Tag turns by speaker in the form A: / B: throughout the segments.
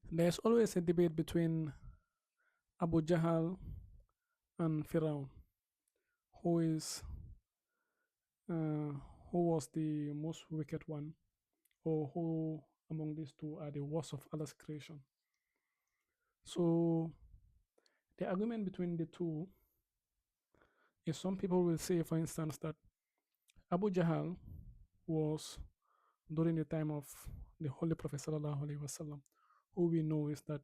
A: There's always a debate between Abu Jahl and Pharaoh, who is uh, who was the most wicked one, or who among these two are the worst of Allah's creation. So the argument between the two is some people will say, for instance, that Abu Jahl was during the time of the Holy Prophet Sallallahu Alaihi Wasallam, who we know is that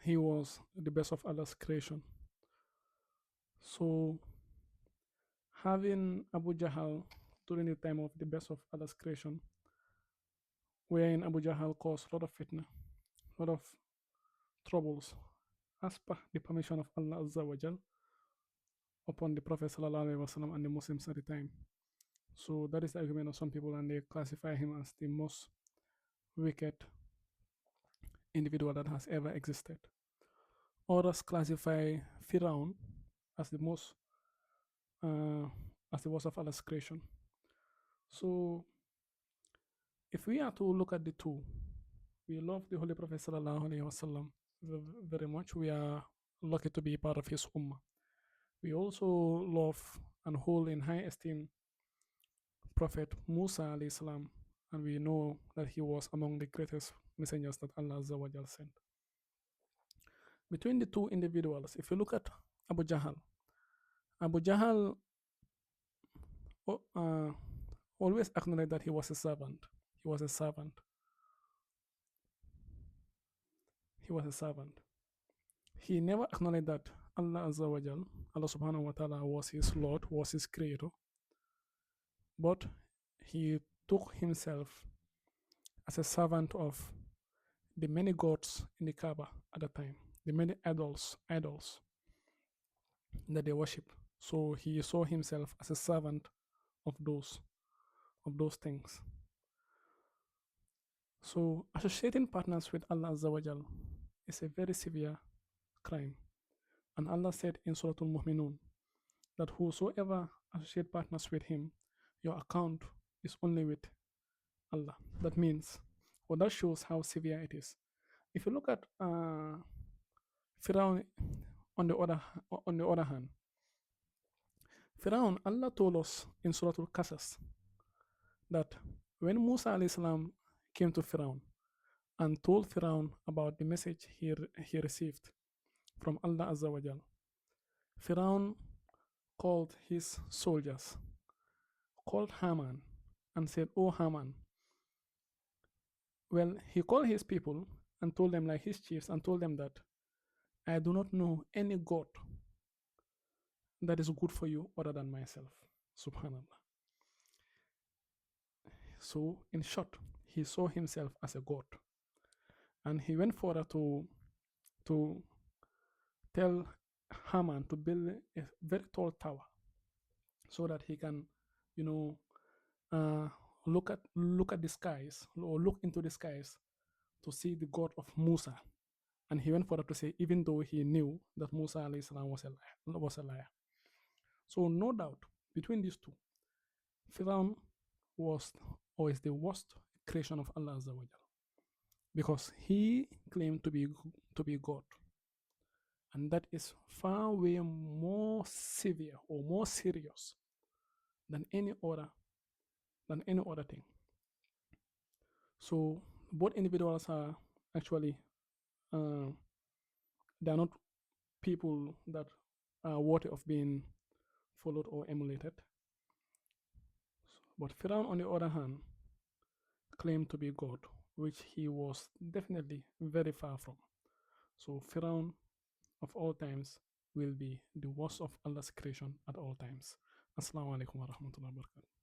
A: he was the best of Allah's creation. So having Abu Jahl during the time of the best of Allah's creation, wherein Abu Jahl caused a lot of fitna, a lot of troubles, as per the permission of Allah Azza wa Jal upon the Prophet Sallallahu Alaihi Wasallam and the Muslims at the time. So that is the argument of some people, and they classify him as the most wicked individual that has ever existed. Others classify Firaun as the most uh, as the worst of Allah's creation. So if we are to look at the two, we love the Holy Prophet Sallallahu Alaihi Wasallam very much. We are lucky to be part of his ummah. We also love and hold in high esteem Prophet Musa alayhi salam, and we know that he was among the greatest messengers that Allah Azza wa Jal sent. Between the two individuals, if you look at Abu Jahl uh, always acknowledged that he was a servant. He was a servant. He was a servant. He never acknowledged that Allah Azza wa Jal, Allah Subhanahu wa Taala, was his Lord, was his Creator, but he took himself as a servant of the many gods in the Kaaba at the time, the many idols that they worship. So he saw himself as a servant of those things. So associating partners with Allah Azza wa Jal is a very severe crime. And Allah said in Surah Al-Mu'minun that whosoever associate partners with him, your account is only with Allah. That means, or that shows how severe it is. If you look at Pharaoh on the other hand, Pharaoh, Allah told us in Surah Al-Qasas that when Musa alayhi salam came to Pharaoh and told Pharaoh about the message he received from Allah Azza wa Jal, Pharaoh called his soldiers, called Haman, and said, "Oh Haman." Well, he called his people and told them, like his chiefs, and told them that I do not know any God that is good for you other than myself. Subhanallah. So, in short, he saw himself as a God. And he went further to tell Haman to build a very tall tower so that he can, you know, look at the skies, or look into the skies to see the God of Musa. And he went further to say, even though he knew that Musa alayhi salam was a liar. So no doubt between these two, Pharaoh was or is the worst creation of Allah Azza wa Jal, because he claimed to be God, and that is far way more severe or more serious than any other thing. So both individuals are actually uh, they are not people that are worthy of being followed or emulated. But Pharaoh, on the other hand, claimed to be God, which he was definitely very far from. So Pharaoh of all times will be the worst of Allah's creation at all times. Assalamu alaikum wa rahmatullahi wa barakatuh.